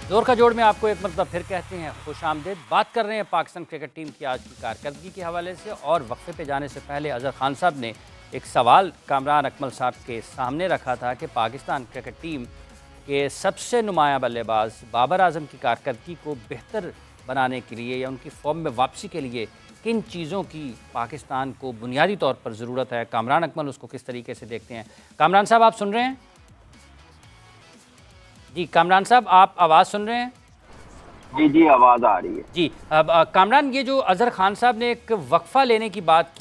जोर का जोड़ में आपको एक मतलब फिर कहते हैं खुश आमदेद। बात कर रहे हैं पाकिस्तान क्रिकेट टीम की आज की कारकर्दगी के हवाले से, और वक्फे पे जाने से पहले अजहर खान साहब ने एक सवाल कामरान अकमल साहब के सामने रखा था कि पाकिस्तान क्रिकेट टीम के सबसे नुमाया बल्लेबाज बाबर आजम की कारकर्दगी को बेहतर बनाने के लिए या उनकी फॉर्म में वापसी के लिए किन चीज़ों की पाकिस्तान को बुनियादी तौर पर ज़रूरत है। कामरान अकमल उसको किस तरीके से देखते हैं। कामरान साहब आप सुन रहे हैं? जी कामरान साहब आप आवाज़ सुन रहे हैं? जी जी आवाज़ आ रही है जी। अब कामरान, ये जो अजहर खान साहब ने एक वक्फा लेने की बात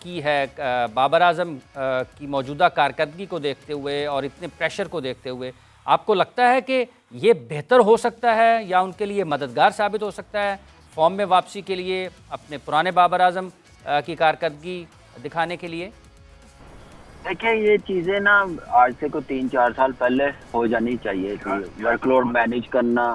की है बाबर आजम की मौजूदा कारकर्दगी को देखते हुए और इतने प्रेशर को देखते हुए, आपको लगता है कि ये बेहतर हो सकता है या उनके लिए मददगार साबित हो सकता है फॉर्म में वापसी के लिए, अपने पुराने बाबर आजम की कारकर्दगी दिखाने के लिए? देखिए, ये चीज़ें ना आज से को 3-4 साल पहले हो जानी चाहिए थी। वर्कलोड मैनेज करना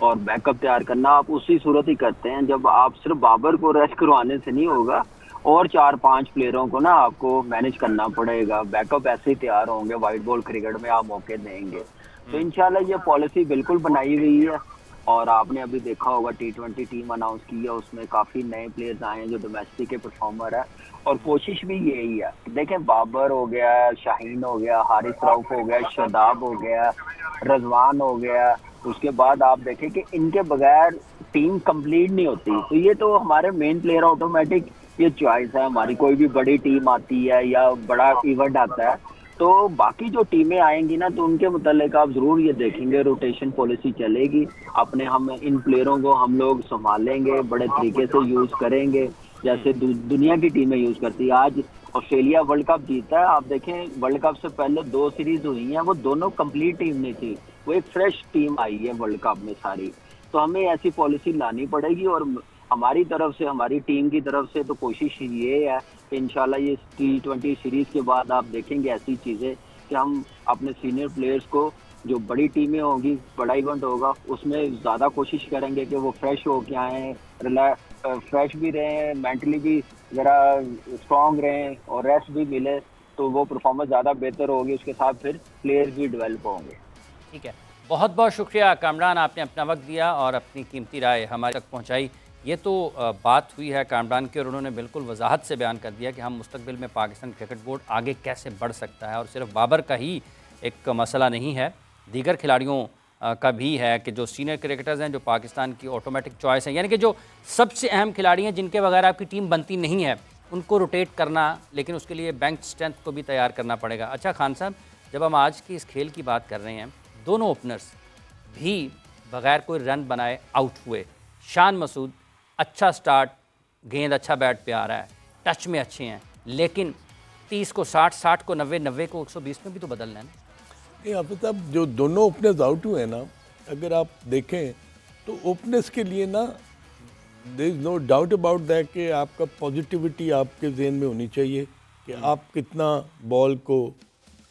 और बैकअप तैयार करना आप उसी सूरत ही करते हैं जब आप सिर्फ बाबर को रेस्ट करवाने से नहीं होगा, और 4-5 प्लेयरों को ना आपको मैनेज करना पड़ेगा। बैकअप ऐसे ही तैयार होंगे, वाइट बॉल क्रिकेट में आप मौके देंगे। तो इंशाल्लाह ये पॉलिसी बिल्कुल बनाई हुई है। और आपने अभी देखा होगा T20 टीम अनाउंस की है, उसमें काफ़ी नए प्लेयर्स आए हैं जो डोमेस्टिक के परफॉर्मर है, और कोशिश भी यही है। देखें, बाबर हो गया, शाहीन हो गया, हारिस रऊफ हो गया, शादाब हो गया, रजवान हो गया, उसके बाद आप देखें कि इनके बगैर टीम कंप्लीट नहीं होती। तो ये तो हमारे मेन प्लेयर ऑटोमेटिक ये चॉइस है हमारी। कोई भी बड़ी टीम आती है या बड़ा इवेंट आता है तो बाकी जो टीमें आएंगी ना, तो उनके मुतालिक आप ज़रूर ये देखेंगे रोटेशन पॉलिसी चलेगी। अपने हम इन प्लेयरों को हम लोग संभालेंगे, बड़े तरीके से यूज़ करेंगे जैसे दुनिया की टीमें यूज़ करती है। आज ऑस्ट्रेलिया वर्ल्ड कप जीता है, आप देखें वर्ल्ड कप से पहले 2 सीरीज हुई हैं, वो दोनों कंप्लीट टीम नहीं थी, वो एक फ्रेश टीम आई है वर्ल्ड कप में सारी। तो हमें ऐसी पॉलिसी लानी पड़ेगी, और हमारी तरफ से, हमारी टीम की तरफ से तो कोशिश ये है कि इंशाल्लाह ये T20 सीरीज के बाद आप देखेंगे ऐसी चीज़ें कि हम अपने सीनियर प्लेयर्स को, जो बड़ी टीमें होंगी, बड़ा इवेंट होगा, उसमें ज़्यादा कोशिश करेंगे कि वो फ्रेश हो के आएँ, फ्रेश भी रहें, मेंटली भी ज़रा स्ट्रॉन्ग रहें और रेस्ट भी मिले, तो वो परफॉर्मेंस ज़्यादा बेहतर होगी। उसके साथ फिर प्लेयर्स भी डेवलप होंगे। ठीक है, बहुत बहुत शुक्रिया कामरान, आपने अपना वक्त दिया और अपनी कीमती राय हमारे तक पहुँचाई। ये तो बात हुई है कामरान की, और उन्होंने बिल्कुल वजाहत से बयान कर दिया कि हम मुस्तकबिल में पाकिस्तान क्रिकेट बोर्ड आगे कैसे बढ़ सकता है। और सिर्फ बाबर का ही एक मसला नहीं है, दीगर खिलाड़ियों का भी है कि जो सीनियर क्रिकेटर्स हैं, जो पाकिस्तान की ऑटोमेटिक चॉइस हैं, यानी कि जो सबसे अहम खिलाड़ी हैं जिनके बगैर आपकी टीम बनती नहीं है, उनको रोटेट करना, लेकिन उसके लिए बेंच स्ट्रेंथ को भी तैयार करना पड़ेगा। अच्छा खान साहब, जब हम आज की इस खेल की बात कर रहे हैं, दोनों ओपनर्स भी बगैर कोई रन बनाए आउट हुए। शान मसूद अच्छा स्टार्ट, गेंद अच्छा बैट पे आ रहा है, टच में अच्छे हैं, लेकिन 30 को 60, 60 को 90, 90 को 120 में भी तो बदलना है ना। नहीं, अब तब जो दोनों ओपनर्स आउट हुए ना, अगर आप देखें तो ओपनर्स के लिए ना there is no doubt about that कि आपका पॉजिटिविटी आपके जहन में होनी चाहिए कि आप कितना बॉल को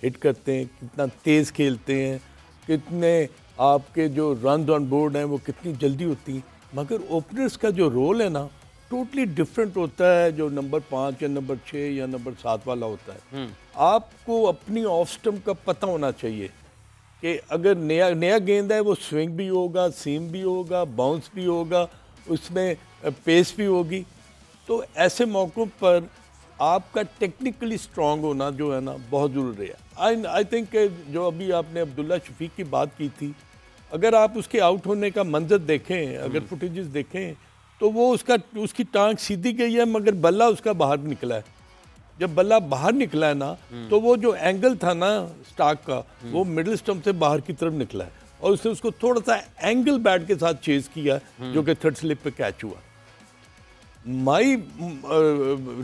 हिट करते हैं, कितना तेज़ खेलते हैं, कितने आपके जो रन ऑन बोर्ड हैं वो कितनी जल्दी होती हैं। मगर ओपनर्स का जो रोल है ना, टोटली डिफरेंट होता है जो नंबर 5 या नंबर 6 या नंबर 7 वाला होता है। आपको अपनी ऑफ स्टंप का पता होना चाहिए कि अगर नया गेंद है वो स्विंग भी होगा, सीम भी होगा, बाउंस भी होगा, उसमें पेस भी होगी। तो ऐसे मौक़ों पर आपका टेक्निकली स्ट्रांग होना जो है ना बहुत ज़रूरी है। आई थिंक जो अभी आपने अब्दुल्ला शफीक की बात की थी, अगर आप उसके आउट होने का मंजर देखें, अगर फुटेजेस देखें, तो वो उसकी टांग सीधी गई है, मगर बल्ला उसका बाहर निकला है। जब बल्ला बाहर निकला है ना, तो वो जो एंगल था ना स्टार्क का, वो मिडिल स्टंप से बाहर की तरफ निकला है, और उसने उसको थोड़ा सा एंगल बैट के साथ चेज किया, जो कि थर्ड स्लिप पे कैच हुआ। माई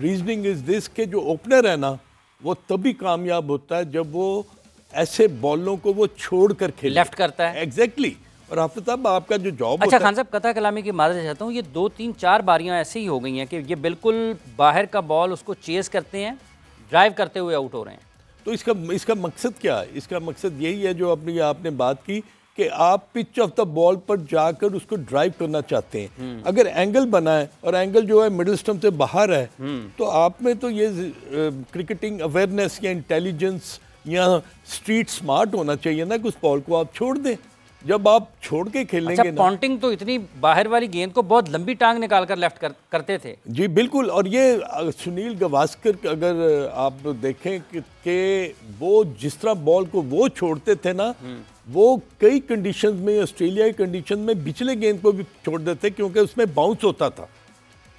रीजनिंग इज दिस कि जो ओपनर है ना, वो तभी कामयाब होता है जब वो ऐसे बॉलों को वो छोड़ कर खेले, लेफ्ट करता है। एग्जैक्टली। और हाफिज साहब, आपका जो जॉब अच्छा खान साहब, कथा कलामी की मादर चाहता हूँ, ये 2, 3, 4 बारियां ऐसे ही हो गई हैं कि ये बिल्कुल बाहर का बॉल उसको चेस करते हैं, ड्राइव करते हुए आउट हो रहे हैं। तो इसका मकसद क्या है? इसका मकसद यही है जो आपने बात की कि आप पिच ऑफ द बॉल पर जाकर उसको ड्राइव करना चाहते हैं। अगर एंगल बना है और एंगल जो है मिडिल स्टंप से बाहर है, तो आप में तो ये क्रिकेटिंग अवेयरनेस या इंटेलिजेंस या स्ट्रीट स्मार्ट होना चाहिए ना कि उस बॉल को आप छोड़ दें। जब आप छोड़ के खेलेंगे अच्छा, पॉन्टिंग तो इतनी बाहर वाली गेंद को बहुत लंबी टांग निकाल कर लेफ्ट करते थे। जी बिल्कुल। और ये सुनील गावस्कर अगर आप देखें कि वो जिस तरह बॉल को वो छोड़ते थे ना, वो कई कंडीशंस में, ऑस्ट्रेलिया की कंडीशन में पिछले गेंद को भी छोड़ देते क्योंकि उसमें बाउंस होता था।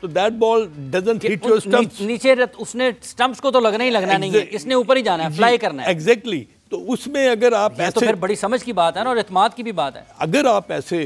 तो that ball doesn't hit your stumps. नीचे उसने स्टंप्स को तो लगना ही लगना नहीं है, इसने ऊपर ही जाना है, फ्लाई करना है। एग्जैक्टली। तो उसमें अगर आप ऐसे, तो फिर बड़ी समझ की बात है ना, और इत्मीनान की भी बात है। अगर आप ऐसे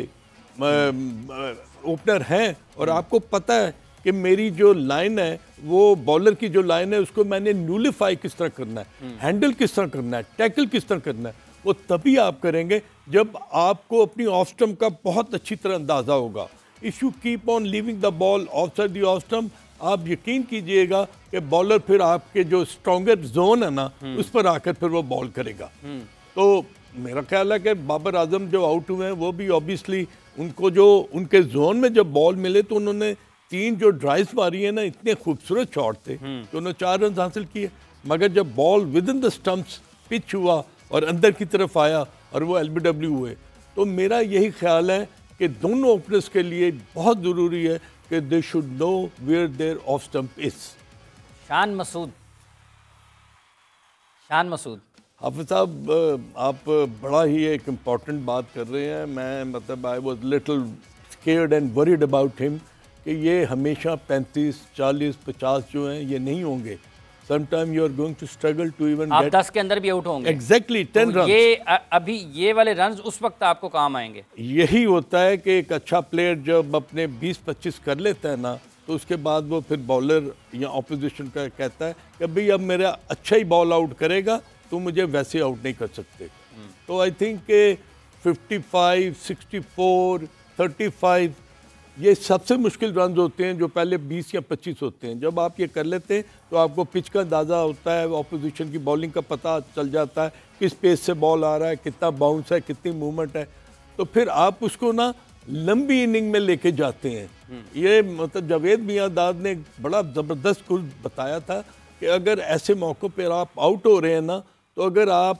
ओपनर हैं और आपको पता है कि मेरी जो लाइन है, वो बॉलर की जो लाइन है, उसको मैंने न्यूलिफाई किस तरह करना है, हैंडल किस तरह करना है, टैकल किस तरह करना है, वो तभी आप करेंगे जब आपको अपनी ऑफ स्टंप का बहुत अच्छी तरह अंदाजा होगा। If you keep on leaving the ball outside the off stump, आप यकीन कीजिएगा कि बॉलर फिर आपके जो स्ट्रॉन्गर जोन है ना, उस पर आकर फिर वो बॉल करेगा। तो मेरा ख्याल है कि बाबर आजम जो आउट हुए हैं वो भी ऑब्वियसली उनको जो उनके जोन में जब बॉल मिले तो उन्होंने 3 जो ड्राइव्स मारी है ना, इतने खूबसूरत शॉट थे कि उन्होंने 4 रन हासिल किए। मगर जब ball with in the stumps pitch हुआ और अंदर की तरफ आया और वो LBW हुए, तो मेरा यही ख्याल है कि दोनों ओपनर्स के लिए बहुत ज़रूरी है कि they should know where their off stump is. Shan Masood हाफिज साहब, आप बड़ा ही एक इम्पॉर्टेंट बात कर रहे हैं। मैं मतलब I was little scared and worried about him कि ये हमेशा 35, 40, 50 जो हैं ये नहीं होंगे। Sometime you are going to struggle to even आप 10 के अंदर भी आउट होंगे। Exactly 10 run. ये अभी ये वाले रन्स उस वक्त आपको काम आएंगे। यही होता है कि एक अच्छा प्लेयर जब अपने 20-25 कर लेता है ना, तो उसके बाद वो फिर बॉलर या ऑपोजिशन का कहता है कि भाई अब मेरा अच्छा ही बॉल आउट करेगा, तो मुझे वैसे आउट नहीं कर सकते। तो आई थिंक कि 55, 64, 35 ये सबसे मुश्किल रन होते हैं जो पहले 20 या 25 होते हैं। जब आप ये कर लेते हैं तो आपको पिच का अंदाज़ा होता है, ऑपोजिशन की बॉलिंग का पता चल जाता है, किस पेस से बॉल आ रहा है, कितना बाउंस है, कितनी मूवमेंट है। तो फिर आप उसको ना लंबी इनिंग में लेके जाते हैं। ये मतलब जावेद मियांदाद ने बड़ा ज़बरदस्त कुछ बताया था कि अगर ऐसे मौक़ों पर आप आउट हो रहे हैं ना, तो अगर आप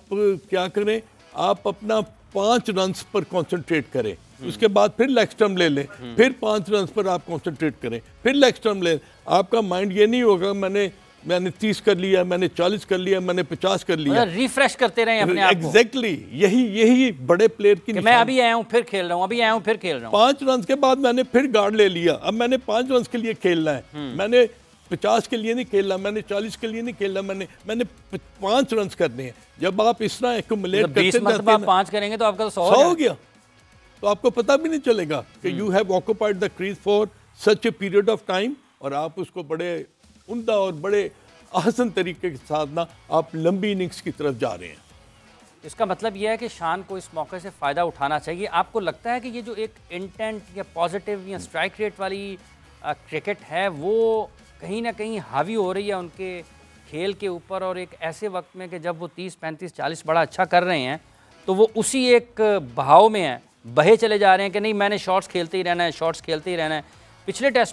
क्या करें, आप अपना 5 रन्स पर कॉन्सेंट्रेट करें, उसके बाद फिर लेग स्टंप ले लें, फिर 5 रन्स पर आप कॉन्सेंट्रेट करें, फिर लेग स्टंप ले। आपका माइंड ये नहीं होगा मैंने 30 कर लिया, मैंने 40 कर लिया, मैंने 50 कर लिया। रिफ्रेश करते रहे अपने आप को। एग्जैक्टली यही बड़े प्लेयर की मैं अभी आया हूँ फिर खेल रहा हूँ, अभी आया हूँ फिर खेल रहा हूँ। 5 रन के बाद मैंने फिर गार्ड ले लिया, अब मैंने 5 रन के लिए खेलना है। मैंने 50 के लिए नहीं खेलना, मैंने 40 के लिए नहीं खेलना, मैंने 5 रन करने हैं। जब आप इस तरह एक्यूमुलेट करते जाते हैं, 5 करेंगे तो आपका तो 100 हो गया। तो आपको पता भी नहीं चलेगा कि you have occupied the crease for such a period of time, और आप उसको बड़े उम्दा और बड़े आसान तरीके के साथ ना आप लंबी इनिंग्स की तरफ जा रहे हैं। इसका मतलब यह है कि शान को इस मौके से फ़ायदा उठाना चाहिए। आपको लगता है कि ये जो एक इंटेंट या पॉजिटिव या स्ट्राइक रेट वाली क्रिकेट है, वो कहीं ना कहीं हावी हो रही है उनके खेल के ऊपर, और एक ऐसे वक्त में कि जब वो 30, 35, 40 बड़ा अच्छा कर रहे हैं, तो वो उसी एक बहाव में है, बहे चले जा रहे हैं कि नहीं मैंने शॉट्स खेलते ही रहना है, शॉट्स खेलते ही रहना है। पिछले टेस्ट